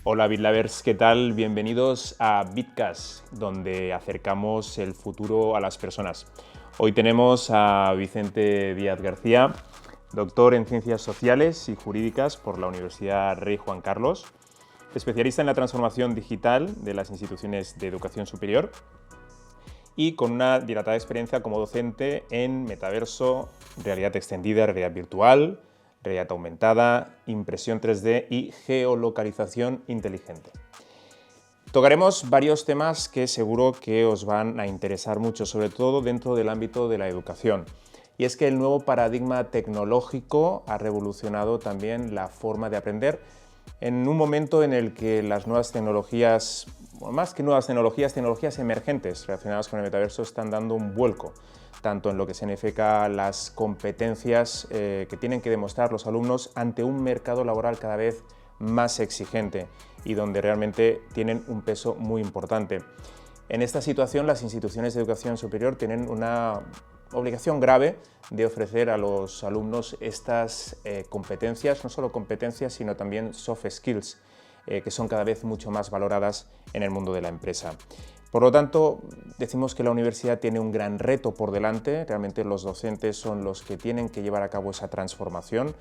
Hola BitLovers, ¿qué tal? Bienvenidos a Bitcast, donde acercamos el futuro a las personas. Hoy tenemos a Vicente Díaz García, doctor en Ciencias Sociales y Jurídicas por la Universidad Rey Juan Carlos, especialista en la transformación digital de las instituciones de educación superior y con una dilatada experiencia como docente en metaverso, realidad extendida, realidad virtual, realidad aumentada, impresión 3D y geolocalización inteligente. Tocaremos varios temas que seguro que os van a interesar mucho, sobre todo dentro del ámbito de la educación. Y es que el nuevo paradigma tecnológico ha revolucionado también la forma de aprender en un momento en el que las nuevas tecnologías, bueno, más que nuevas tecnologías, tecnologías emergentes relacionadas con el metaverso están dando un vuelco, tanto en lo que significa las competencias que tienen que demostrar los alumnos ante un mercado laboral cada vez más exigente y donde realmente tienen un peso muy importante. En esta situación, las instituciones de educación superior tienen una obligación grave de ofrecer a los alumnos estas competencias, no solo competencias, sino también soft skills, que son cada vez mucho más valoradas en el mundo de la empresa. Por lo tanto, decimos que la universidad tiene un gran reto por delante. Realmente los docentes son los que tienen que llevar a cabo esa transformación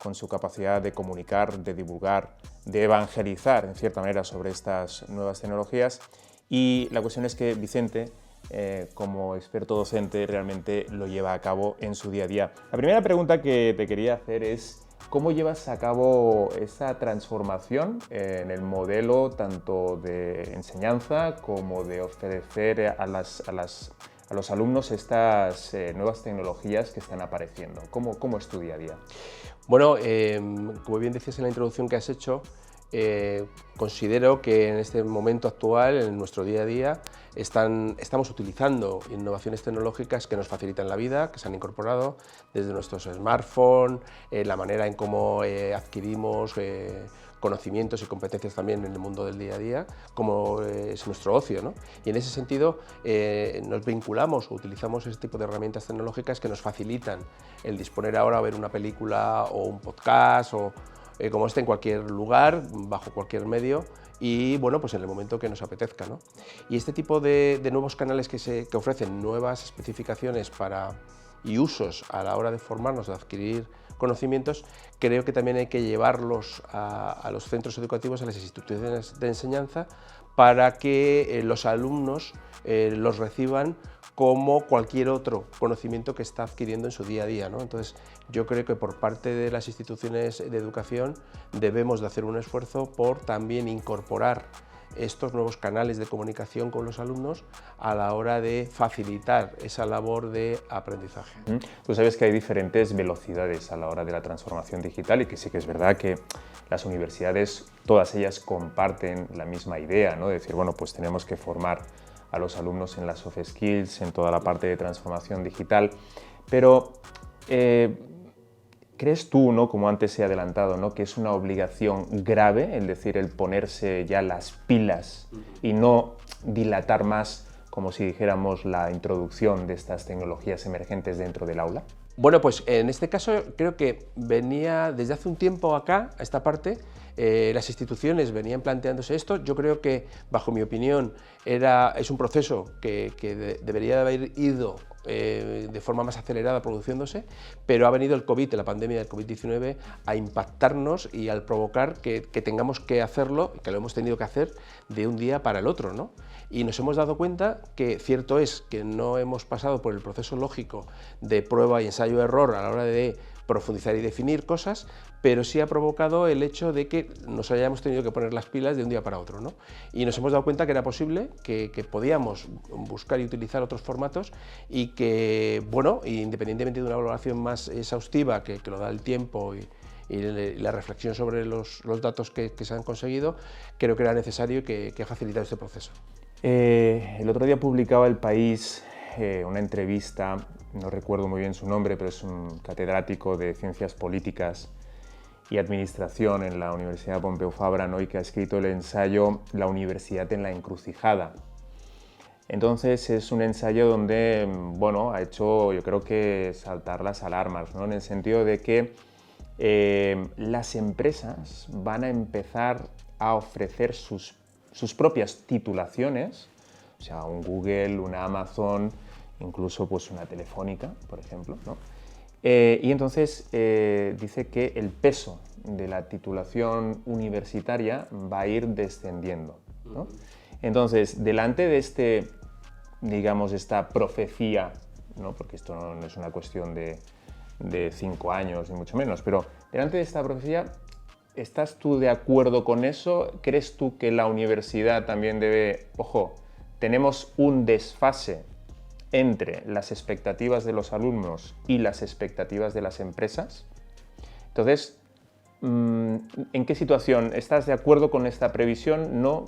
con su capacidad de comunicar, de divulgar, de evangelizar en cierta manera sobre estas nuevas tecnologías. Y la cuestión es que Vicente, como experto docente, realmente lo lleva a cabo en su día a día. La primera pregunta que te quería hacer es: ¿cómo llevas a cabo esa transformación en el modelo tanto de enseñanza como de ofrecer a los alumnos estas nuevas tecnologías que están apareciendo? ¿Cómo es tu día a día? Bueno, como bien decías en la introducción que has hecho, considero que en este momento actual, en nuestro día a día, estamos utilizando innovaciones tecnológicas que nos facilitan la vida, que se han incorporado desde nuestros smartphones, la manera en cómo adquirimos conocimientos y competencias también en el mundo del día a día, como es nuestro ocio, ¿no? Y en ese sentido nos vinculamos o utilizamos este tipo de herramientas tecnológicas que nos facilitan el disponer ahora a ver una película o un podcast o como esté en cualquier lugar, bajo cualquier medio y bueno, pues en el momento que nos apetezca, ¿no? Y este tipo de nuevos canales que ofrecen nuevas especificaciones y usos a la hora de formarnos, de adquirir conocimientos, creo que también hay que llevarlos a los centros educativos, a las instituciones de enseñanza, para que los alumnos los reciban como cualquier otro conocimiento que está adquiriendo en su día a día, ¿no? Entonces, yo creo que por parte de las instituciones de educación debemos de hacer un esfuerzo por también incorporar estos nuevos canales de comunicación con los alumnos a la hora de facilitar esa labor de aprendizaje. Tú sabes que hay diferentes velocidades a la hora de la transformación digital y que sí que es verdad que las universidades, todas ellas comparten la misma idea, ¿no? De decir, bueno, pues tenemos que formar a los alumnos en las soft skills, en toda la parte de transformación digital, pero ¿crees tú, ¿no?, como antes he adelantado, ¿no?, que es una obligación grave, es decir, el ponerse ya las pilas y no dilatar más, como si dijéramos, la introducción de estas tecnologías emergentes dentro del aula? Bueno, pues en este caso creo que venía desde hace un tiempo acá, a esta parte, las instituciones venían planteándose esto. Yo creo que, bajo mi opinión, es un proceso que debería de haber ido de forma más acelerada produciéndose, pero ha venido el COVID, la pandemia del COVID-19, a impactarnos y al provocar que tengamos que hacerlo, que lo hemos tenido que hacer de un día para el otro, ¿no? Y nos hemos dado cuenta que cierto es que no hemos pasado por el proceso lógico de prueba y ensayo-error a la hora de profundizar y definir cosas, pero sí ha provocado el hecho de que nos hayamos tenido que poner las pilas de un día para otro, ¿no? Y nos hemos dado cuenta que era posible, que podíamos buscar y utilizar otros formatos y que, bueno, independientemente de una valoración más exhaustiva que lo da el tiempo y la reflexión sobre los datos que se han conseguido, creo que era necesario que facilitar este proceso. El otro día publicaba El País una entrevista, no recuerdo muy bien su nombre, pero es un catedrático de Ciencias Políticas y Administración en la Universidad Pompeu Fabra, ¿no?, y que ha escrito el ensayo La universidad en la encrucijada. Entonces es un ensayo donde, bueno, ha hecho, yo creo que saltar las alarmas, ¿no?, en el sentido de que las empresas van a empezar a ofrecer sus propias titulaciones, o sea, un Google, una Amazon, incluso pues una Telefónica, por ejemplo, ¿no? Y entonces dice que el peso de la titulación universitaria va a ir descendiendo, ¿no? Entonces, delante de digamos, esta profecía, ¿no? Porque esto no es una cuestión de 5 años, ni mucho menos, pero delante de esta profecía, ¿estás tú de acuerdo con eso? ¿Crees tú que la universidad también debe, ojo, tenemos un desfase entre las expectativas de los alumnos y las expectativas de las empresas? Entonces, ¿en qué situación? ¿Estás de acuerdo con esta previsión? ¿No?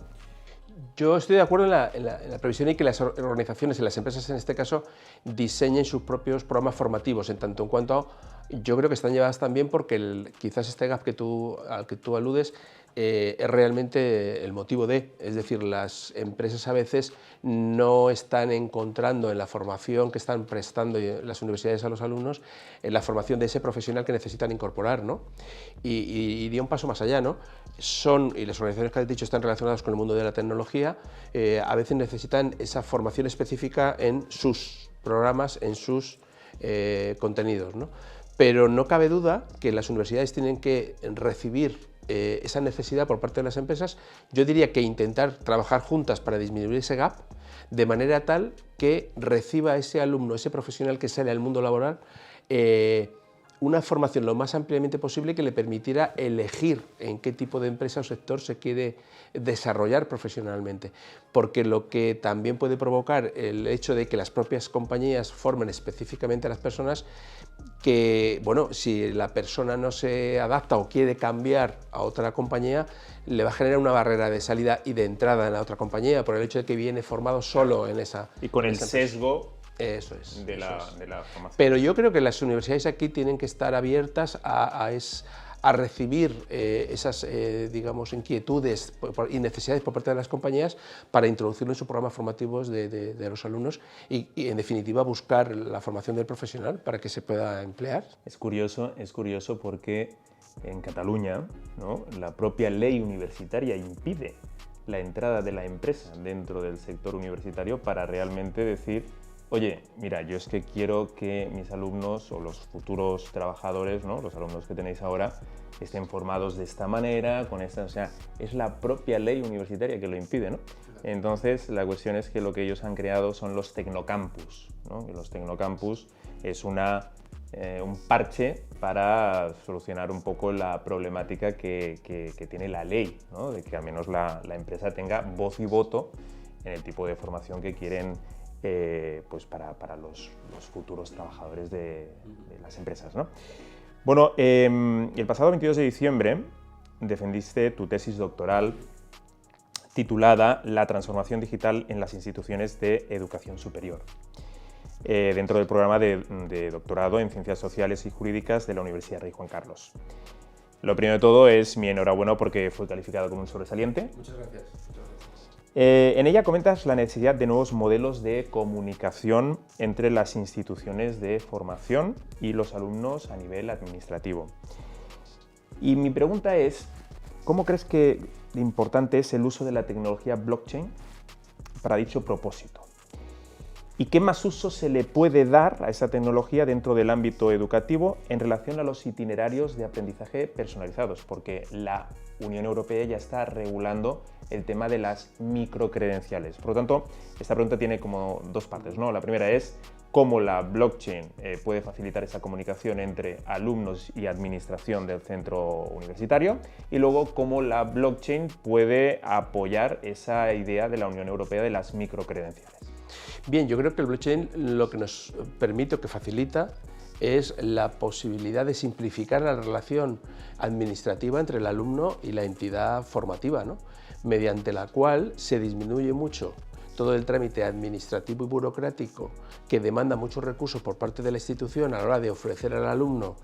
Yo estoy de acuerdo en la previsión y que las organizaciones y las empresas en este caso diseñen sus propios programas formativos, en tanto en cuanto yo creo que están llevadas también porque quizás este gap al que tú aludes es realmente el motivo es decir, las empresas a veces no están encontrando en la formación que están prestando las universidades a los alumnos, en la formación de ese profesional que necesitan incorporar, ¿no? Y iría un paso más allá, ¿no? Y las organizaciones que has dicho están relacionadas con el mundo de la tecnología, a veces necesitan esa formación específica en sus programas, en sus contenidos, ¿no? Pero no cabe duda que las universidades tienen que recibir esa necesidad por parte de las empresas. Yo diría que intentar trabajar juntas para disminuir ese gap, de manera tal que reciba ese alumno, ese profesional que sale al mundo laboral, una formación lo más ampliamente posible que le permitiera elegir en qué tipo de empresa o sector se quiere desarrollar profesionalmente. Porque lo que también puede provocar el hecho de que las propias compañías formen específicamente a las personas, que, bueno, si la persona no se adapta o quiere cambiar a otra compañía, le va a generar una barrera de salida y de entrada en la otra compañía por el hecho de que viene formado solo en esa. Y con el sesgo eso es, de la formación. Pero yo creo que las universidades aquí tienen que estar abiertas a recibir esas digamos, inquietudes y necesidades por parte de las compañías para introducirlo en sus programas formativos de los alumnos y, en definitiva, buscar la formación del profesional para que se pueda emplear. Es curioso porque en Cataluña, ¿no?, la propia ley universitaria impide la entrada de la empresa dentro del sector universitario para realmente decir: oye, mira, yo es que quiero que mis alumnos o los futuros trabajadores, ¿no?, los alumnos que tenéis ahora, estén formados de esta manera, con esta, o sea, es la propia ley universitaria que lo impide, ¿no? Entonces, la cuestión es que lo que ellos han creado son los tecnocampus, ¿no? Y los tecnocampus es un parche para solucionar un poco la problemática que tiene la ley, ¿no?, de que al menos la empresa tenga voz y voto en el tipo de formación que quieren pues para los futuros trabajadores de las empresas, ¿no? Bueno, el pasado 22 de diciembre defendiste tu tesis doctoral titulada La transformación digital en las instituciones de educación superior, dentro del programa de doctorado en Ciencias Sociales y Jurídicas de la Universidad Rey Juan Carlos. Lo primero de todo es mi enhorabuena porque fue calificado como un sobresaliente. Muchas gracias. En ella comentas la necesidad de nuevos modelos de comunicación entre las instituciones de formación y los alumnos a nivel administrativo. Y mi pregunta es, ¿cómo crees que importante es el uso de la tecnología blockchain para dicho propósito? ¿Y qué más uso se le puede dar a esa tecnología dentro del ámbito educativo en relación a los itinerarios de aprendizaje personalizados? Porque la Unión Europea ya está regulando el tema de las microcredenciales. Por lo tanto, esta pregunta tiene como dos partes, ¿no? La primera es cómo la blockchain puede facilitar esa comunicación entre alumnos y administración del centro universitario, y luego cómo la blockchain puede apoyar esa idea de la Unión Europea de las microcredenciales. Bien, yo creo que el blockchain lo que nos permite o que facilita es la posibilidad de simplificar la relación administrativa entre el alumno y la entidad formativa, ¿no?, mediante la cual se disminuye mucho todo el trámite administrativo y burocrático que demanda muchos recursos por parte de la institución a la hora de ofrecer al alumno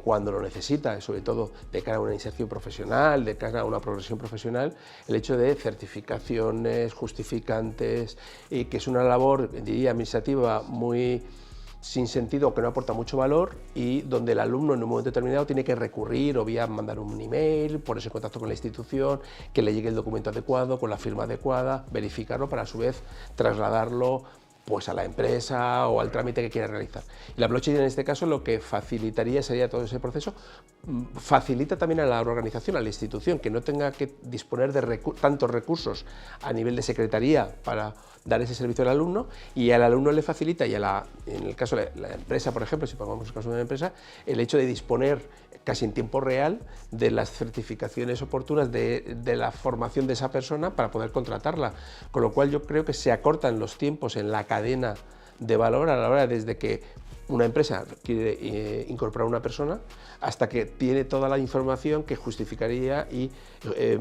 cuando lo necesita, sobre todo de cara a una inserción profesional, de cara a una progresión profesional, el hecho de certificaciones, justificantes, y que es una labor, diría, administrativa muy sin sentido, que no aporta mucho valor y donde el alumno en un momento determinado tiene que recurrir o bien mandar un email, ponerse en contacto con la institución, que le llegue el documento adecuado, con la firma adecuada, verificarlo para a su vez trasladarlo pues a la empresa o al trámite que quiera realizar. Y la blockchain en este caso lo que facilitaría sería todo ese proceso, facilita también a la organización, a la institución, que no tenga que disponer de tantos recursos a nivel de secretaría para dar ese servicio al alumno, y al alumno le facilita, y en el caso de la empresa, por ejemplo, si pongamos el caso de una empresa, el hecho de disponer casi en tiempo real de las certificaciones oportunas de la formación de esa persona para poder contratarla, con lo cual yo creo que se acortan los tiempos en la cadena de valor a la hora desde que una empresa quiere incorporar a una persona hasta que tiene toda la información que justificaría y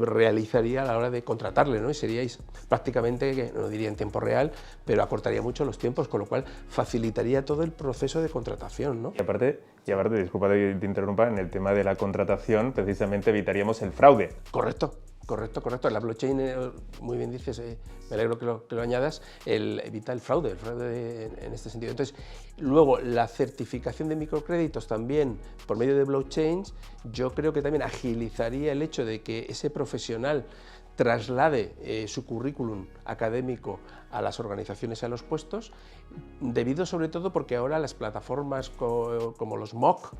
realizaría a la hora de contratarle, ¿no? Y seríais prácticamente, no diría en tiempo real, pero acortaría mucho los tiempos, con lo cual facilitaría todo el proceso de contratación, ¿no? Y aparte, disculpa que te interrumpa, en el tema de la contratación precisamente evitaríamos el fraude. Correcto. En la blockchain, muy bien dices, me alegro que lo añadas, evita el fraude en este sentido. Entonces, luego, la certificación de microcréditos también por medio de blockchain, yo creo que también agilizaría el hecho de que ese profesional traslade su currículum académico a las organizaciones y a los puestos, debido sobre todo porque ahora las plataformas como los MOOC,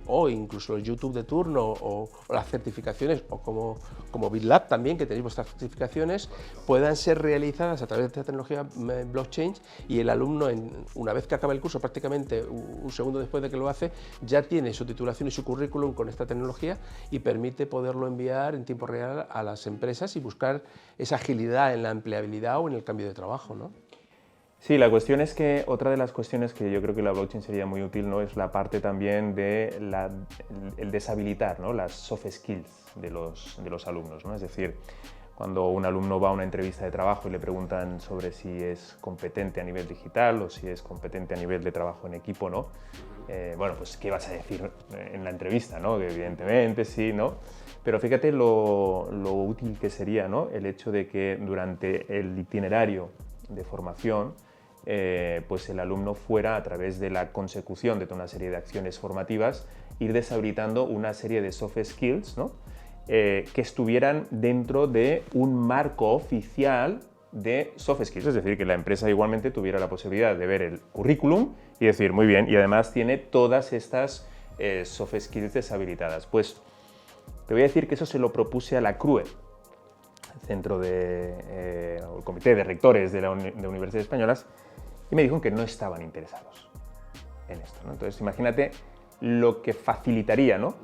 o incluso el YouTube de turno, o las certificaciones, o como BitLab también, que tenéis vuestras certificaciones, puedan ser realizadas a través de esta tecnología blockchain, y el alumno, una vez que acaba el curso, prácticamente un segundo después de que lo hace, ya tiene su titulación y su currículum con esta tecnología y permite poderlo enviar en tiempo real a las empresas y buscar esa agilidad en la empleabilidad o en el cambio de trabajo, ¿no? Sí, la cuestión es que otra de las cuestiones que yo creo que la blockchain sería muy útil, ¿no?, es la parte también de el deshabilitar, ¿no?, las soft skills de los alumnos, ¿no? Es decir, cuando un alumno va a una entrevista de trabajo y le preguntan sobre si es competente a nivel digital o si es competente a nivel de trabajo en equipo, ¿no? Bueno, pues ¿qué vas a decir en la entrevista, ¿no? Que evidentemente sí, ¿no? Pero fíjate lo útil que sería, ¿no?, el hecho de que durante el itinerario de formación, pues el alumno fuera, a través de la consecución de toda una serie de acciones formativas, ir deshabilitando una serie de soft skills, ¿no?, que estuvieran dentro de un marco oficial de soft skills, es decir, que la empresa igualmente tuviera la posibilidad de ver el currículum y decir, muy bien, y además tiene todas estas soft skills deshabilitadas. Pues te voy a decir que eso se lo propuse a la CRUE, Centro el Comité de Rectores de Universidades Españolas, y me dijeron que no estaban interesados en esto, ¿no? Entonces, imagínate lo que facilitaría, ¿no?,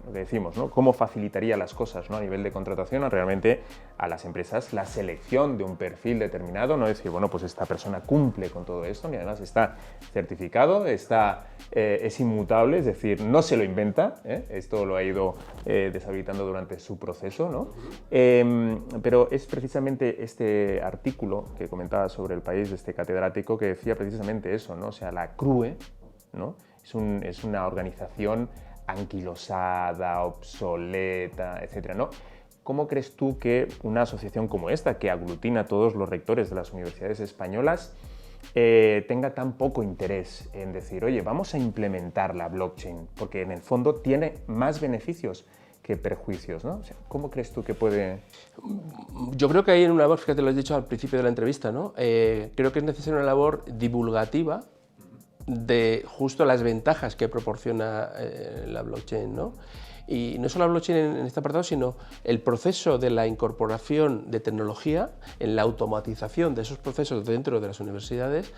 lo que decimos, ¿no?, cómo facilitaría las cosas, ¿no?, a nivel de contratación realmente a las empresas la selección de un perfil determinado, no decir, bueno, pues esta persona cumple con todo esto, ni además está certificado, es inmutable, es decir, no se lo inventa, esto lo ha ido deshabilitando durante su proceso, ¿no? Pero es precisamente este artículo que comentaba sobre El País, de este catedrático, que decía precisamente eso, ¿no? O sea, la CRUE, ¿no?, es una organización anquilosada, obsoleta, etcétera, ¿no? ¿Cómo crees tú que una asociación como esta, que aglutina a todos los rectores de las universidades españolas, tenga tan poco interés en decir, oye, vamos a implementar la blockchain? Porque en el fondo tiene más beneficios que perjuicios, ¿no? O sea, ¿cómo crees tú que puede...? Yo creo que hay una labor, fíjate, lo has dicho al principio de la entrevista, ¿no? Creo que es necesaria una labor divulgativa de justo las ventajas que proporciona la blockchain, ¿no? Y no solo la blockchain en este apartado, sino el proceso de la incorporación de tecnología en la automatización de esos procesos dentro de las universidades,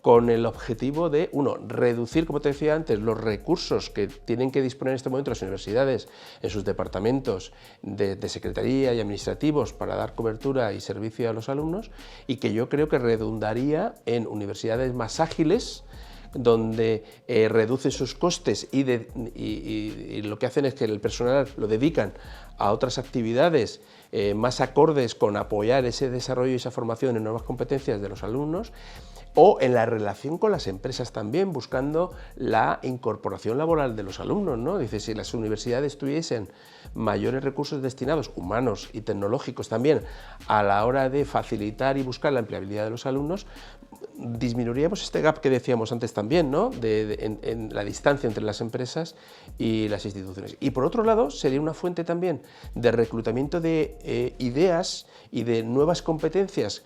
con el objetivo de, uno, reducir, como te decía antes, los recursos que tienen que disponer en este momento las universidades en sus departamentos de secretaría y administrativos para dar cobertura y servicio a los alumnos, y que yo creo que redundaría en universidades más ágiles, donde reducen sus costes y lo que hacen es que el personal lo dedican a otras actividades más acordes con apoyar ese desarrollo y esa formación en nuevas competencias de los alumnos, o en la relación con las empresas también, buscando la incorporación laboral de los alumnos, ¿no? Dice, si las universidades tuviesen mayores recursos destinados, humanos y tecnológicos también, a la hora de facilitar y buscar la empleabilidad de los alumnos, disminuiríamos este gap que decíamos antes también, ¿no? En la distancia entre las empresas y las instituciones. Y por otro lado, sería una fuente también de reclutamiento de ideas y de nuevas competencias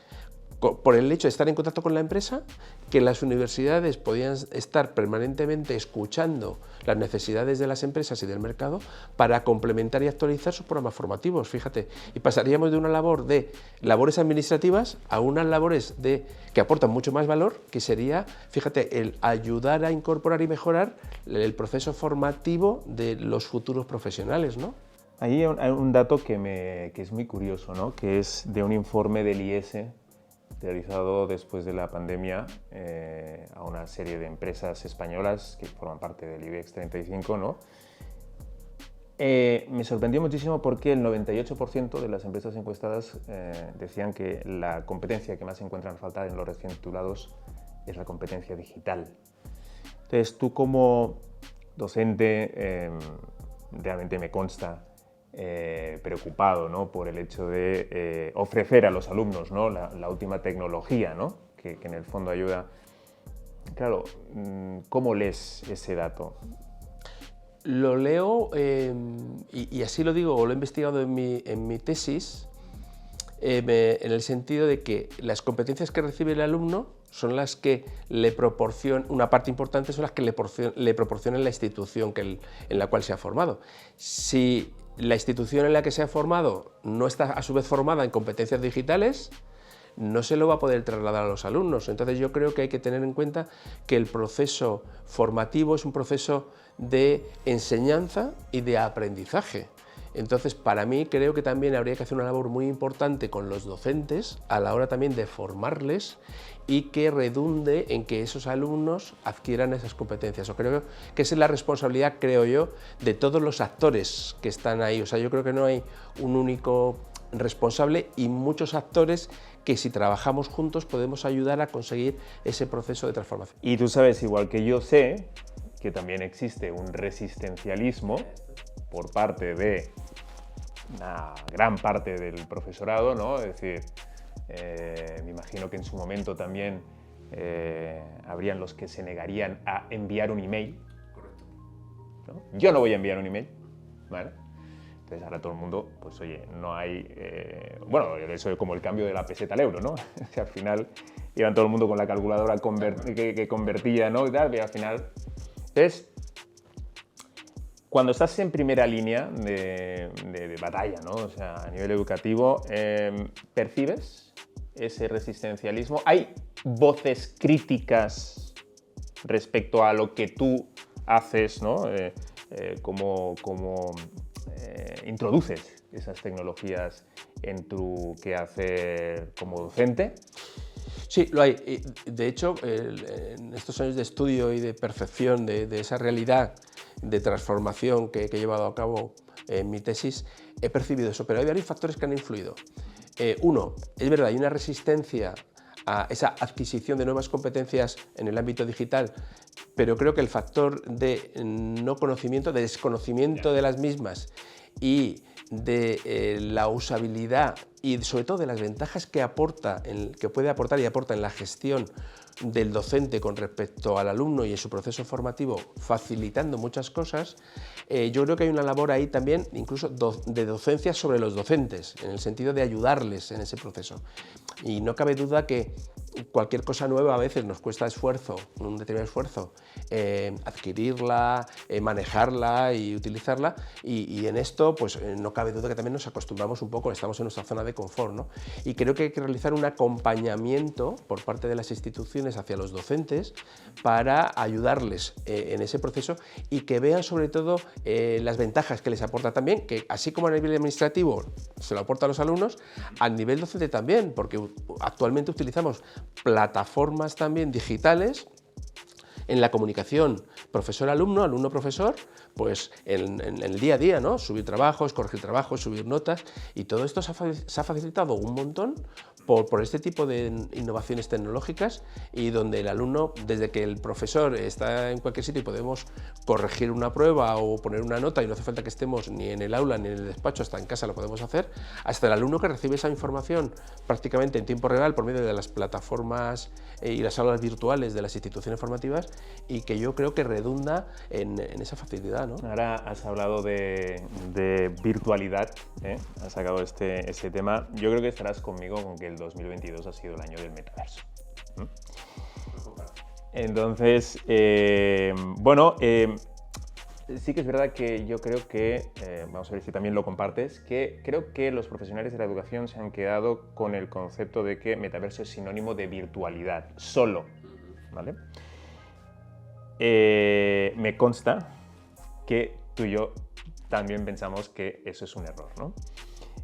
por el hecho de estar en contacto con la empresa, que las universidades podían estar permanentemente escuchando las necesidades de las empresas y del mercado para complementar y actualizar sus programas formativos, fíjate, y pasaríamos de una labor de labores administrativas a unas labores que aportan mucho más valor, que sería, fíjate, el ayudar a incorporar y mejorar el proceso formativo de los futuros profesionales, ¿no? Ahí hay un dato que es muy curioso, ¿no? Que es de un informe del IES realizado después de la pandemia a una serie de empresas españolas que forman parte del IBEX 35, ¿no? Me sorprendió muchísimo porque el 98% de las empresas encuestadas decían que la competencia que más encuentran falta en los recién titulados es la competencia digital. Entonces, tú como docente, realmente me consta preocupado, ¿no? Por el hecho de ofrecer a los alumnos, ¿no? la última tecnología, ¿no? que en el fondo ayuda. Claro, ¿cómo lees ese dato? Lo leo, y así lo digo, o lo he investigado en mi tesis, en el sentido de que las competencias que recibe el alumno son las que le proporcionan, una parte importante son las que le proporciona la institución en la cual se ha formado. Si la institución en la que se ha formado no está a su vez formada en competencias digitales, no se lo va a poder trasladar a los alumnos. Entonces yo creo que hay que tener en cuenta que el proceso formativo es un proceso de enseñanza y de aprendizaje. Entonces, para mí, creo que también habría que hacer una labor muy importante con los docentes a la hora también de formarles y que redunde en que esos alumnos adquieran esas competencias. O creo que esa es la responsabilidad, creo yo, de todos los actores que están ahí. O sea, yo creo que no hay un único responsable y muchos actores que si trabajamos juntos podemos ayudar a conseguir ese proceso de transformación. Y tú sabes, igual que yo sé, que también existe un resistencialismo por parte de una gran parte del profesorado, ¿no? Es decir, me imagino que en su momento también habrían los que se negarían a enviar un email. Correcto. ¿No? Yo no voy a enviar un email, ¿vale? Entonces ahora todo el mundo, pues oye, no hay... bueno, eso es como el cambio de la peseta al euro, ¿no? O sea, al final iban todo el mundo con la calculadora que convertía, ¿no? Y tal, y al final... Entonces, cuando estás en primera línea de batalla, ¿no? O sea, a nivel educativo, ¿percibes ese resistencialismo? ¿Hay voces críticas respecto a lo que tú haces, ¿no? Cómo introduces esas tecnologías en tu quehacer como docente? Sí, lo hay. De hecho, en estos años de estudio y de percepción de esa realidad de transformación que he llevado a cabo en mi tesis, he percibido eso, pero hay varios factores que han influido. Uno, es verdad, hay una resistencia a esa adquisición de nuevas competencias en el ámbito digital, pero creo que el factor de no conocimiento, de desconocimiento de las mismas y de la usabilidad y sobre todo de las ventajas que puede aportar y aporta en la gestión del docente con respecto al alumno y en su proceso formativo, facilitando muchas cosas, yo creo que hay una labor ahí también incluso de docencia sobre los docentes, en el sentido de ayudarles en ese proceso. Y no cabe duda que cualquier cosa nueva a veces nos cuesta esfuerzo, un determinado esfuerzo, adquirirla, manejarla y utilizarla, y en esto pues no cabe duda que también nos acostumbramos un poco, estamos en nuestra zona de confort, ¿no? Y creo que hay que realizar un acompañamiento por parte de las instituciones hacia los docentes para ayudarles en ese proceso y que vean sobre todo las ventajas que les aporta también, que así como a nivel administrativo se lo aporta a los alumnos, a nivel docente también, porque actualmente utilizamos plataformas también digitales en la comunicación profesor-alumno, alumno-profesor, pues en el día a día, ¿no? Subir trabajos, corregir trabajos, subir notas, y todo esto se ha facilitado un montón por este tipo de innovaciones tecnológicas y donde el alumno, desde que el profesor está en cualquier sitio y podemos corregir una prueba o poner una nota y no hace falta que estemos ni en el aula ni en el despacho, hasta en casa lo podemos hacer, hasta el alumno que recibe esa información prácticamente en tiempo real por medio de las plataformas y las aulas virtuales de las instituciones formativas, y que yo creo que redunda en esa facilidad, ¿no? Ahora has hablado de virtualidad, ¿eh? Has sacado este tema. Yo creo que estarás conmigo con que el 2022 ha sido el año del metaverso. Entonces, bueno, sí que es verdad que yo creo que, vamos a ver si también lo compartes, que creo que los profesionales de la educación se han quedado con el concepto de que metaverso es sinónimo de virtualidad, solo, ¿vale? Me consta que tú y yo también pensamos que eso es un error, ¿no?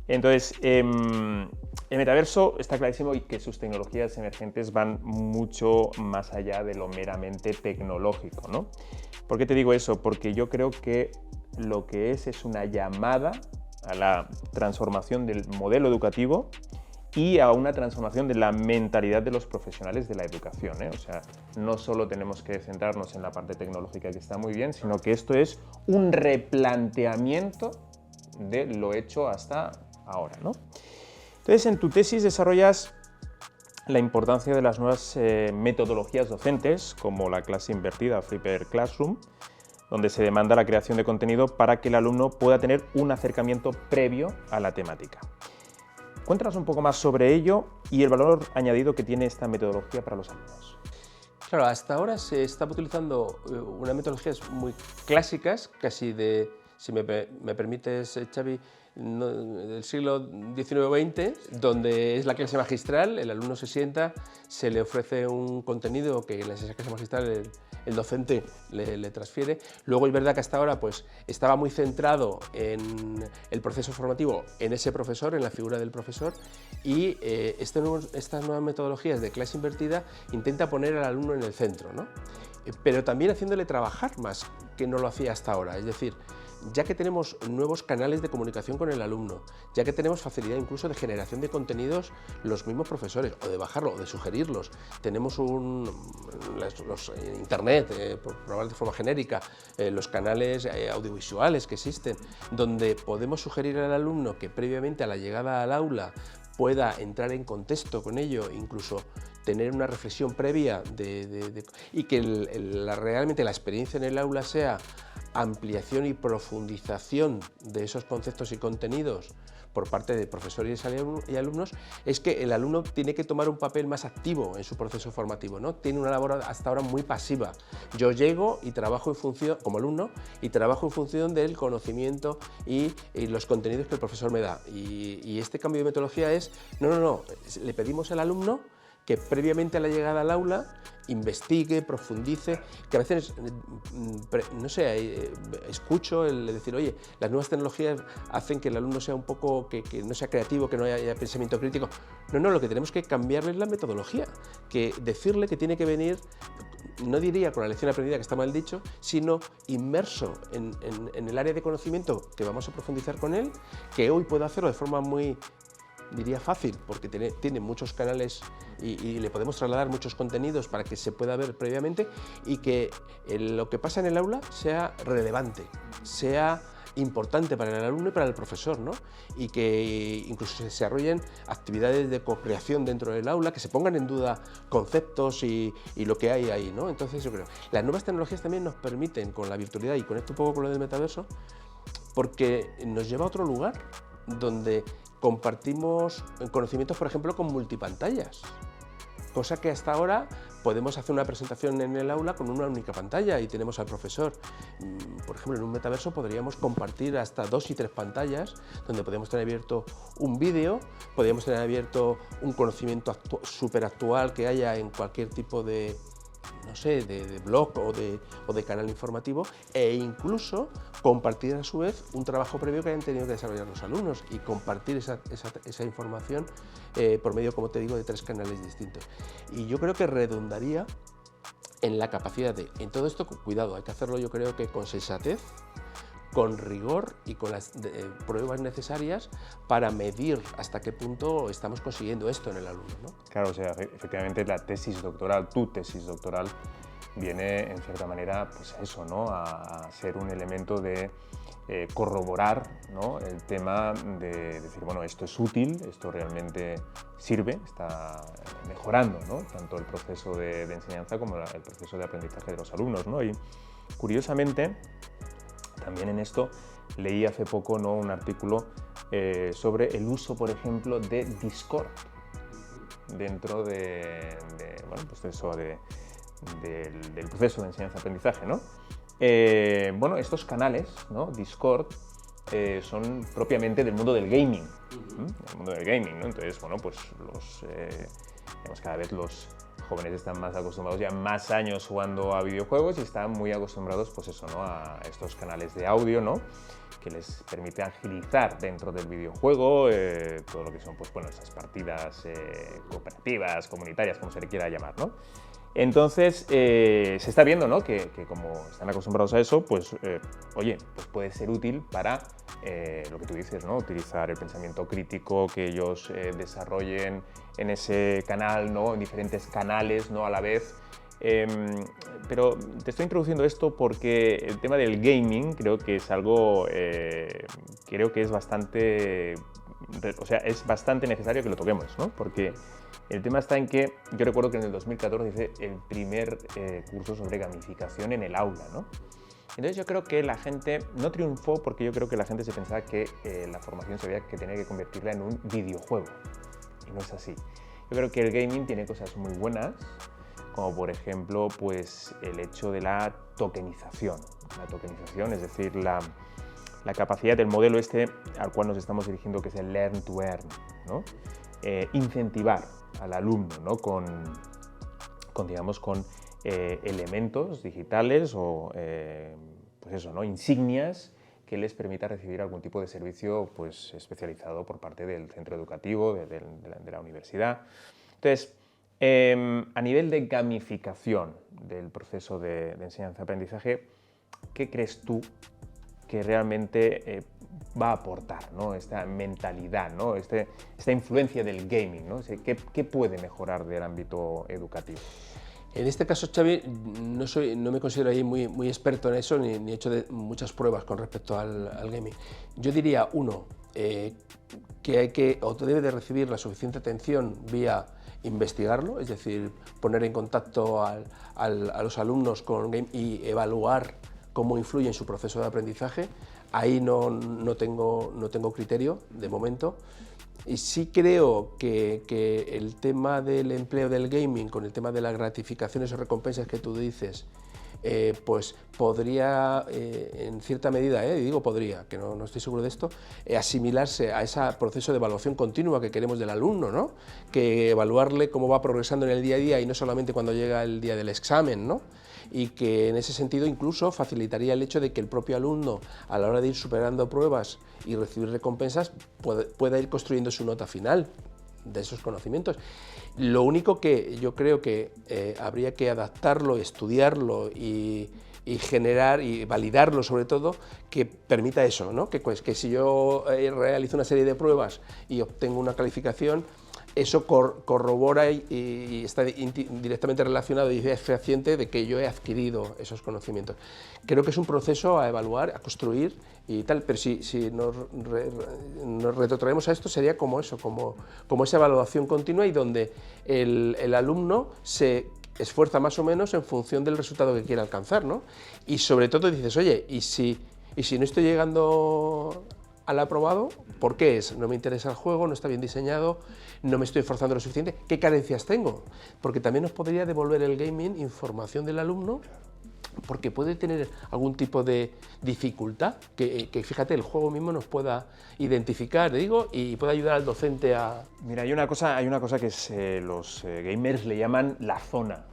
Entonces, el metaverso está clarísimo y que sus tecnologías emergentes van mucho más allá de lo meramente tecnológico, ¿no? ¿Por qué te digo eso? Porque yo creo que lo que es una llamada a la transformación del modelo educativo y a una transformación de la mentalidad de los profesionales de la educación, ¿eh? O sea, no solo tenemos que centrarnos en la parte tecnológica, que está muy bien, sino que esto es un replanteamiento de lo hecho hasta ahora, ¿no? Entonces, en tu tesis desarrollas la importancia de las nuevas metodologías docentes, como la clase invertida, Flipper Classroom, donde se demanda la creación de contenido para que el alumno pueda tener un acercamiento previo a la temática. Cuéntanos un poco más sobre ello y el valor añadido que tiene esta metodología para los alumnos. Claro, hasta ahora se estaba utilizando unas metodologías muy clásicas, casi de, si me permites, Xavi, del siglo XIX-XX, donde es la clase magistral, el alumno se sienta, se le ofrece un contenido que en esa clase magistral el docente le transfiere. Luego es verdad que hasta ahora pues, estaba muy centrado en el proceso formativo, en ese profesor, en la figura del profesor, y estas nuevas metodologías de clase invertida intenta poner al alumno en el centro, ¿no? Pero también haciéndole trabajar más, que no lo hacía hasta ahora. Es decir, ya que tenemos nuevos canales de comunicación con el alumno, ya que tenemos facilidad incluso de generación de contenidos los mismos profesores, o de bajarlo, o de sugerirlos, tenemos internet, por hablar de forma genérica, los canales audiovisuales que existen, donde podemos sugerir al alumno que previamente a la llegada al aula pueda entrar en contexto con ello, incluso tener una reflexión previa y que realmente la experiencia en el aula sea ampliación y profundización de esos conceptos y contenidos por parte de profesores y alumnos, es que el alumno tiene que tomar un papel más activo en su proceso formativo, ¿no? Tiene una labor hasta ahora muy pasiva. Yo llego y trabajo en función, como alumno, y trabajo en función del conocimiento y los contenidos que el profesor me da. Y este cambio de metodología es, no, le pedimos al alumno que previamente a la llegada al aula investigue, profundice, que a veces, no sé, escucho el decir, oye, las nuevas tecnologías hacen que el alumno sea un poco, que no sea creativo, que no haya pensamiento crítico. No, lo que tenemos que cambiarle es la metodología, que decirle que tiene que venir, no diría con la lección aprendida, que está mal dicho, sino inmerso en el área de conocimiento que vamos a profundizar con él, que hoy puede hacerlo de forma muy, diría fácil, porque tiene muchos canales y le podemos trasladar muchos contenidos para que se pueda ver previamente, y que lo que pasa en el aula sea relevante, sea importante para el alumno y para el profesor, ¿no? Y que incluso se desarrollen actividades de co-creación dentro del aula, que se pongan en duda conceptos y lo que hay ahí, ¿no? Entonces yo creo, las nuevas tecnologías también nos permiten, con la virtualidad, y conecto un poco con lo del metaverso, porque nos lleva a otro lugar donde compartimos conocimientos, por ejemplo, con multipantallas, cosa que hasta ahora podemos hacer una presentación en el aula con una única pantalla y tenemos al profesor. Por ejemplo, en un metaverso podríamos compartir hasta 2 y 3 pantallas, donde podemos tener abierto un vídeo, podríamos tener abierto un conocimiento súper actual que haya en cualquier tipo de, no sé, de blog o de canal informativo, e incluso compartir a su vez un trabajo previo que hayan tenido que desarrollar los alumnos y compartir esa información por medio, como te digo, de 3 canales distintos. Y yo creo que redundaría en la capacidad de, en todo esto, cuidado, hay que hacerlo yo creo que con sensatez, con rigor y con las pruebas necesarias para medir hasta qué punto estamos consiguiendo esto en el alumno, ¿no? Claro, o sea, efectivamente la tesis doctoral, tu tesis doctoral, viene en cierta manera pues a eso, ¿no? A ser un elemento de corroborar, ¿no? El tema de decir, bueno, esto es útil, esto realmente sirve, está mejorando, ¿no? Tanto el proceso de enseñanza como el proceso de aprendizaje de los alumnos, ¿no? Y curiosamente, también en esto leí hace poco, ¿no? Un artículo sobre el uso, por ejemplo, de Discord dentro bueno, pues eso del proceso de enseñanza-aprendizaje, ¿no? Bueno, estos canales, ¿no? Discord, son propiamente del mundo del gaming, del mundo del gaming, ¿no? Entonces, bueno, pues digamos, cada vez los jóvenes están más acostumbrados, ya más años jugando a videojuegos y están muy acostumbrados, pues eso, ¿no? A estos canales de audio, ¿no? Que les permite agilizar dentro del videojuego todo lo que son, pues bueno, esas partidas cooperativas, comunitarias, como se le quiera llamar, ¿no? Entonces, se está viendo, ¿no? que como están acostumbrados a eso, pues, oye, pues puede ser útil para lo que tú dices, ¿no? Utilizar el pensamiento crítico que ellos desarrollen en ese canal, ¿no? En diferentes canales, ¿no? A la vez. Pero te estoy introduciendo esto porque el tema del gaming creo que es algo, creo que es bastante, o sea, es bastante necesario que lo toquemos, ¿no? Porque el tema está en que yo recuerdo que en el 2014 hice el primer curso sobre gamificación en el aula, ¿no? Entonces yo creo que la gente no triunfó porque yo creo que la gente se pensaba que la formación se veía que tenía que convertirla en un videojuego, y no es así. Yo creo que el gaming tiene cosas muy buenas, como por ejemplo pues el hecho de la tokenización. La tokenización, es decir, la capacidad del modelo este al cual nos estamos dirigiendo, que es el learn to earn, ¿no? Incentivar al alumno, ¿no? Digamos, con elementos digitales o pues eso, ¿no? Insignias que les permita recibir algún tipo de servicio pues, especializado por parte del centro educativo, de la universidad. Entonces, a nivel de gamificación del proceso de enseñanza-aprendizaje, ¿qué crees tú que realmente va a aportar, ¿no? Esta mentalidad, ¿no? Esta influencia del gaming, ¿no? ¿Qué puede mejorar del ámbito educativo? En este caso, Xavi, no me considero ahí muy experto en eso, ni he hecho muchas pruebas con respecto al gaming. Yo diría, uno, que hay que, o debe de recibir la suficiente atención vía investigarlo, es decir, poner en contacto a los alumnos con game y evaluar cómo influye en su proceso de aprendizaje. Ahí no tengo criterio de momento. Y sí creo que el tema del empleo del gaming con el tema de las gratificaciones o recompensas que tú dices, pues podría, en cierta medida, digo podría, que no estoy seguro de esto, asimilarse a ese proceso de evaluación continua que queremos del alumno, ¿no? Que evaluarle cómo va progresando en el día a día y no solamente cuando llega el día del examen, ¿no? Y que en ese sentido incluso facilitaría el hecho de que el propio alumno, a la hora de ir superando pruebas y recibir recompensas, pueda ir construyendo su nota final de esos conocimientos. Lo único que yo creo que habría que adaptarlo, estudiarlo y generar y validarlo sobre todo, que permita eso, ¿no? Que si yo realizo una serie de pruebas y obtengo una calificación, eso corrobora y está directamente relacionado y es fehaciente de que yo he adquirido esos conocimientos. Creo que es un proceso a evaluar, a construir y tal, pero si nos retrotraemos a esto sería como eso, como esa evaluación continua y donde el alumno se esfuerza más o menos en función del resultado que quiere alcanzar, ¿no? Y sobre todo dices, oye, ¿y si no estoy llegando al aprobado? ¿Por qué es? No me interesa el juego, no está bien diseñado, no me estoy esforzando lo suficiente. ¿Qué carencias tengo? Porque también nos podría devolver el gaming información del alumno, porque puede tener algún tipo de dificultad que fíjate, el juego mismo nos pueda identificar, digo, y puede ayudar al docente a... Mira, hay una cosa que los gamers le llaman la zona.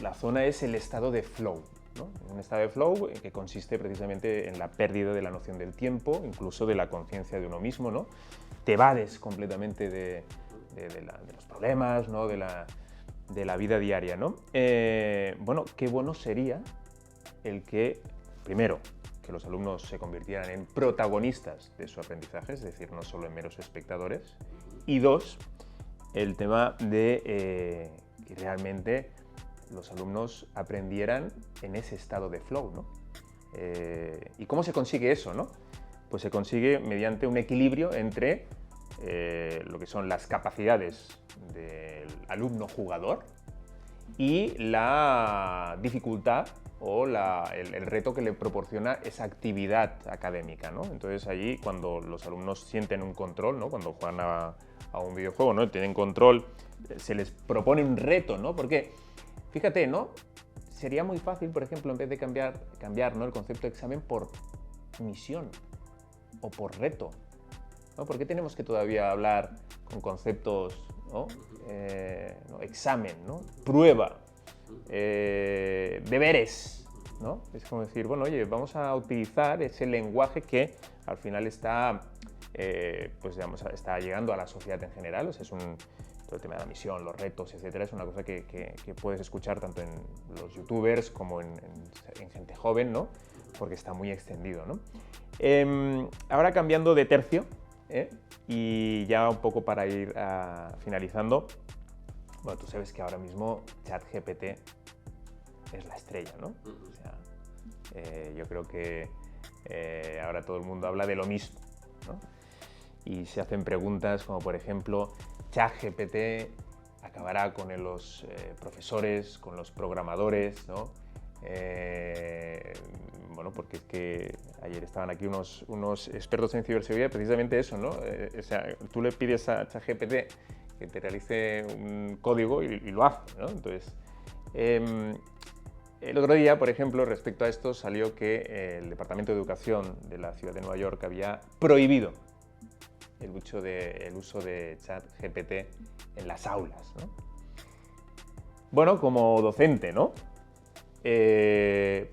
La zona es el estado de flow, ¿no? Un estado de flow que consiste precisamente en la pérdida de la noción del tiempo, incluso de la conciencia de uno mismo, ¿no? Te evades completamente de los problemas, ¿no? de la vida diaria, ¿no? Bueno, qué bueno sería el que, primero, que los alumnos se convirtieran en protagonistas de su aprendizaje, es decir, no solo en meros espectadores. Y dos, el tema de que realmente los alumnos aprendieran en ese estado de flow, ¿no? ¿Y cómo se consigue eso, no? Pues se consigue mediante un equilibrio entre lo que son las capacidades del alumno jugador y la dificultad o el reto que le proporciona esa actividad académica, ¿no? Entonces allí, cuando los alumnos sienten un control, ¿no? Cuando juegan a un videojuego, ¿no? Tienen control, se les propone un reto, ¿no? Porque, fíjate, ¿no? Sería muy fácil, por ejemplo, en vez de cambiar, ¿no? el concepto de examen por misión o por reto, ¿no? ¿Por qué tenemos que todavía hablar con conceptos, ¿no? ¿No? Examen, ¿no? Prueba, deberes, ¿no? Es como decir, bueno, oye, vamos a utilizar ese lenguaje que al final está, pues digamos, está llegando a la sociedad en general. O sea, todo el tema de la misión, los retos, etcétera, es una cosa que puedes escuchar tanto en los youtubers como en gente joven, ¿no? Porque está muy extendido, ¿no? Ahora cambiando de tercio, y ya un poco para ir finalizando, bueno, tú sabes que ahora mismo ChatGPT es la estrella, ¿no? O sea, yo creo que ahora todo el mundo habla de lo mismo, ¿no? Y se hacen preguntas como, por ejemplo, ChatGPT acabará con los profesores, con los programadores, ¿no? Bueno, porque es que ayer estaban aquí unos expertos en ciberseguridad, precisamente eso, ¿no? O sea, tú le pides a ChatGPT que te realice un código y lo hace, ¿no? Entonces, el otro día, por ejemplo, respecto a esto, salió que el Departamento de Educación de la ciudad de Nueva York había prohibido el uso de ChatGPT en las aulas, ¿no? Bueno, como docente, ¿no?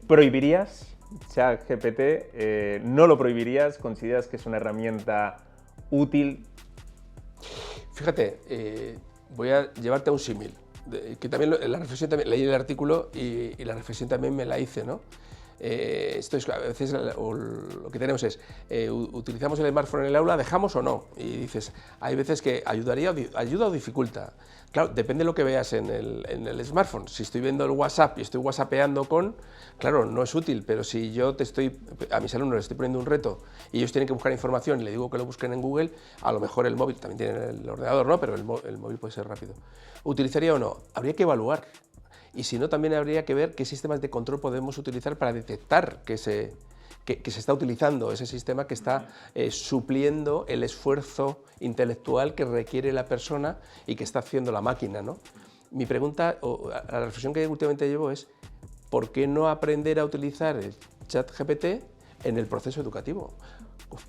¿Prohibirías ChatGPT? ¿No lo prohibirías? ¿Consideras que es una herramienta útil? Fíjate, voy a llevarte a un símil, que también la reflexión también, leí el artículo y la reflexión también me la hice, ¿no? Esto es, a veces lo que tenemos es, utilizamos el smartphone en el aula, ¿dejamos o no? Y dices, hay veces que ayuda o dificulta. Claro, depende de lo que veas en el smartphone. Si estoy viendo el WhatsApp y estoy whatsappeando claro, no es útil, pero si yo a mis alumnos les estoy poniendo un reto y ellos tienen que buscar información y le digo que lo busquen en Google, a lo mejor el móvil, también tienen el ordenador, ¿no? Pero el móvil puede ser rápido. ¿Utilizaría o no? Habría que evaluar. Y si no, también habría que ver qué sistemas de control podemos utilizar para detectar que se está utilizando ese sistema que está supliendo el esfuerzo intelectual que requiere la persona y que está haciendo la máquina, ¿no? Mi pregunta, o la reflexión que últimamente llevo es, ¿por qué no aprender a utilizar el ChatGPT en el proceso educativo?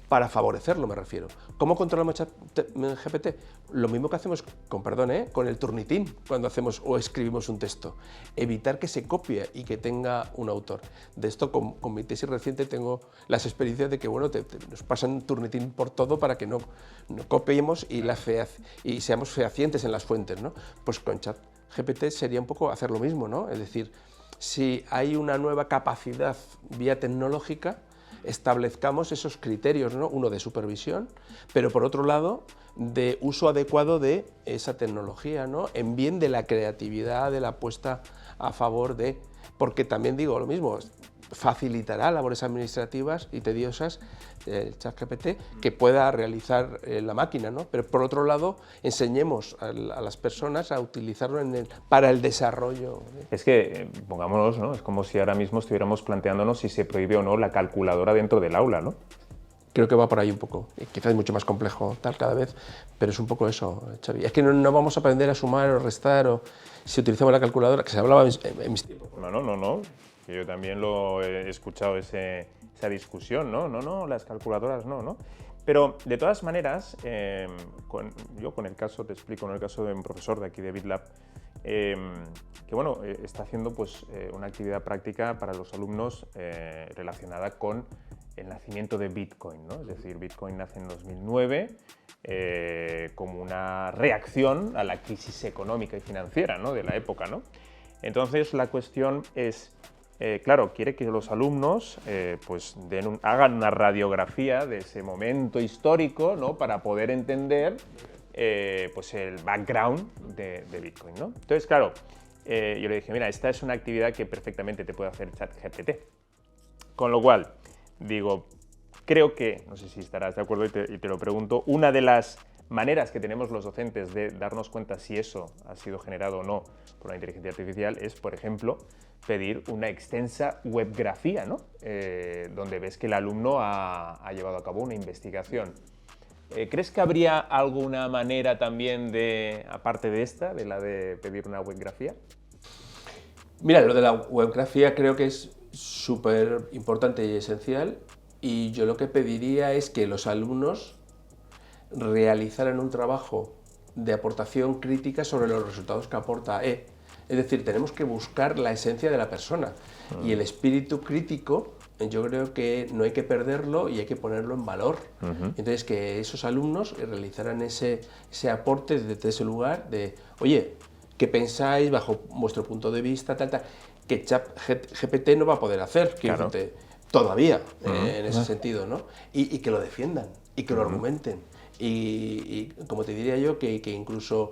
Para favorecerlo, me refiero. ¿Cómo controlamos ChatGPT? Lo mismo que hacemos, con el Turnitin, cuando hacemos o escribimos un texto. Evitar que se copie y que tenga un autor. De esto, con mi tesis reciente, tengo las experiencias de que, bueno, nos pasan Turnitin por todo para que no copiemos y seamos fehacientes en las fuentes, ¿no? Pues con ChatGPT sería un poco hacer lo mismo, ¿no? Es decir, si hay una nueva capacidad vía tecnológica, establezcamos esos criterios, ¿no? Uno de supervisión, pero por otro lado de uso adecuado de esa tecnología, ¿no? En bien de la creatividad, de la apuesta a favor de... Porque también digo lo mismo, facilitará labores administrativas y tediosas el ChatGPT que pueda realizar la máquina, ¿no? Pero por otro lado, enseñemos a las personas a utilizarlo para el desarrollo. Es que, pongámonos, ¿no? Es como si ahora mismo estuviéramos planteándonos si se prohíbe o no la calculadora dentro del aula, ¿no? Creo que va por ahí un poco. Quizás es mucho más complejo tal cada vez, pero es un poco eso, Xavi. Es que no vamos a aprender a sumar o restar o si utilizamos la calculadora, que se hablaba en mis tiempos. No. Yo también lo he escuchado esa discusión, no, las calculadoras no. Pero de todas maneras, yo con el caso, te explico, en el caso de un profesor de aquí de BitLab, que bueno, está haciendo pues, una actividad práctica para los alumnos relacionada con el nacimiento de Bitcoin, ¿no? Es decir, Bitcoin nace en 2009 como una reacción a la crisis económica y financiera, ¿no? De la época, ¿no? Entonces la cuestión es, claro, quiere que los alumnos pues hagan una radiografía de ese momento histórico, ¿no? Para poder entender pues el background de Bitcoin, ¿no? Entonces, claro, yo le dije, mira, esta es una actividad que perfectamente te puede hacer ChatGPT. Con lo cual, digo, creo que, no sé si estarás de acuerdo y te lo pregunto, una de las maneras que tenemos los docentes de darnos cuenta si eso ha sido generado o no por la inteligencia artificial es, por ejemplo, pedir una extensa webgrafía, ¿no? Donde ves que el alumno ha llevado a cabo una investigación. ¿Crees que habría alguna manera también de, aparte de esta, de la de pedir una webgrafía? Mira, lo de la webgrafía creo que es súper importante y esencial, y yo lo que pediría es que los alumnos realizaran un trabajo de aportación crítica sobre los resultados que aporta E. Es decir, tenemos que buscar la esencia de la persona, y el espíritu crítico yo creo que no hay que perderlo y hay que ponerlo en valor. Entonces, que esos alumnos realizaran ese aporte desde ese lugar de, oye, ¿qué pensáis bajo vuestro punto de vista? Que ChatGPT no va a poder hacer, Claro. todavía, en ese sentido, ¿no? Y que lo defiendan, y que lo argumenten, y como te diría yo, que incluso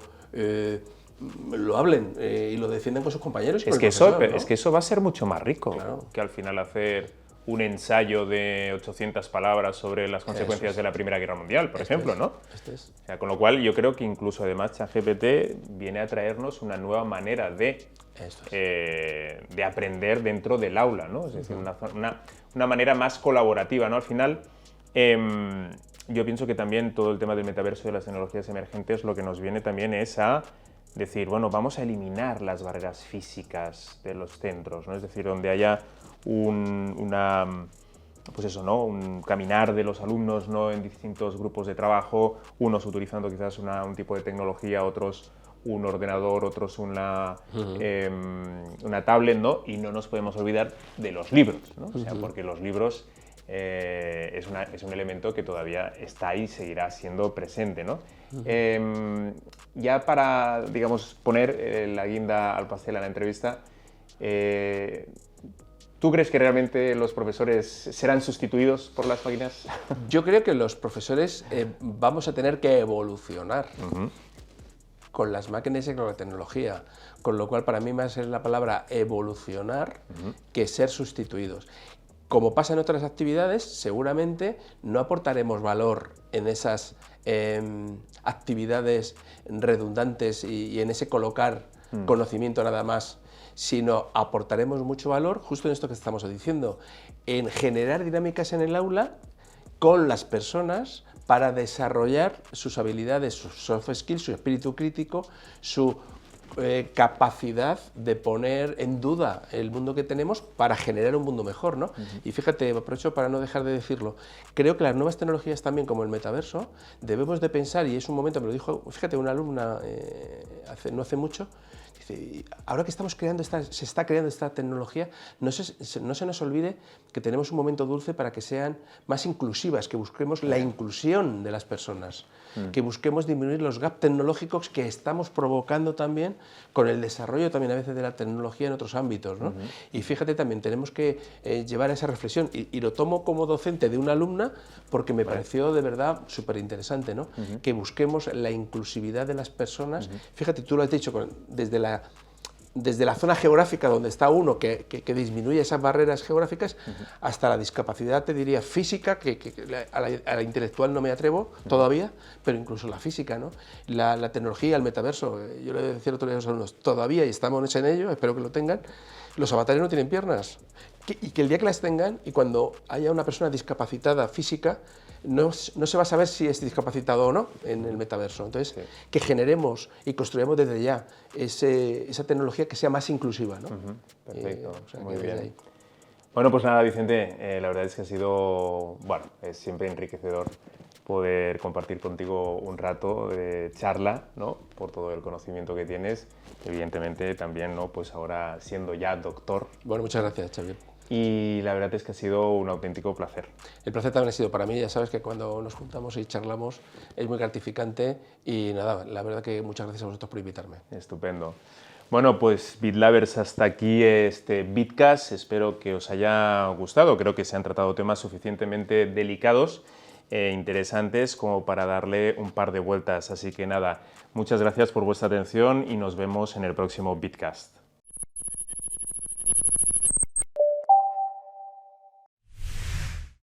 lo hablen y lo defiendan con sus compañeros. Es que eso va a ser mucho más rico, claro, que al final hacer un ensayo de 800 palabras sobre las consecuencias de la Primera Guerra Mundial, por ejemplo, ¿no? O sea, con lo cual yo creo que incluso además ChatGPT viene a traernos una nueva manera de aprender dentro del aula, ¿no? Es decir, una manera más colaborativa, ¿no? Al final, yo pienso que también todo el tema del metaverso y de las tecnologías emergentes lo que nos viene también es a decir, bueno, vamos a eliminar las barreras físicas de los centros, ¿no? Es decir, donde haya pues eso, ¿no? Un caminar de los alumnos, ¿no? En distintos grupos de trabajo, unos utilizando quizás un tipo de tecnología, otros un ordenador, otros una tablet, ¿no? Y no nos podemos olvidar de los libros, ¿no? O sea, porque los libros es un elemento que todavía está ahí y seguirá siendo presente, ¿no? Ya para, digamos, poner la guinda al pastel a la entrevista, ¿tú crees que realmente los profesores serán sustituidos por las máquinas? Yo creo que los profesores vamos a tener que evolucionar con las máquinas y con la tecnología, con lo cual para mí más es la palabra evolucionar que ser sustituidos. Como pasa en otras actividades, seguramente no aportaremos valor en esas actividades redundantes y en ese colocar conocimiento nada más, sino aportaremos mucho valor justo en esto que estamos diciendo, en generar dinámicas en el aula con las personas para desarrollar sus habilidades, sus soft skills, su espíritu crítico, su capacidad de poner en duda el mundo que tenemos para generar un mundo mejor, ¿no? Y fíjate, aprovecho para no dejar de decirlo, creo que las nuevas tecnologías también, como el metaverso, debemos de pensar, y es un momento, me lo dijo, fíjate, una alumna no hace mucho, dice, ahora que estamos se está creando esta tecnología, no se nos olvide que tenemos un momento dulce para que sean más inclusivas, que busquemos la inclusión de las personas, que busquemos disminuir los gaps tecnológicos que estamos provocando también con el desarrollo también a veces de la tecnología en otros ámbitos, ¿no? Y fíjate, también tenemos que llevar esa reflexión, y lo tomo como docente de una alumna porque me pareció de verdad súper interesante, ¿no? Que busquemos la inclusividad de las personas. Fíjate, tú lo has dicho, desde la zona geográfica donde está uno, que disminuye esas barreras geográficas, hasta la discapacidad, te diría, física, que a la intelectual no me atrevo todavía, pero incluso la física, ¿no? La tecnología, el metaverso, yo le decía el otro día a los alumnos, todavía, y estamos en ello, espero que lo tengan, los avatares no tienen piernas, y que el día que las tengan, y cuando haya una persona discapacitada física, no se va a saber si es discapacitado o no en el metaverso. Entonces, que generemos y construyamos desde ya esa tecnología que sea más inclusiva, ¿no? Perfecto, O sea, muy que bien. ahí. Bueno, pues nada, Vicente, la verdad es que ha sido, bueno, es siempre enriquecedor poder compartir contigo un rato de charla, ¿no? Por todo el conocimiento que tienes, evidentemente también, ¿no? Pues ahora siendo ya doctor. Bueno, muchas gracias, Xavier. Y la verdad es que ha sido un auténtico placer. El placer también ha sido para mí, ya sabes que cuando nos juntamos y charlamos es muy gratificante, y nada, la verdad que muchas gracias a vosotros por invitarme. Estupendo. Bueno, pues BitLovers, hasta aquí este Bitcast. Espero que os haya gustado. Creo que se han tratado temas suficientemente delicados e interesantes como para darle un par de vueltas. Así que nada, muchas gracias por vuestra atención y nos vemos en el próximo Bitcast.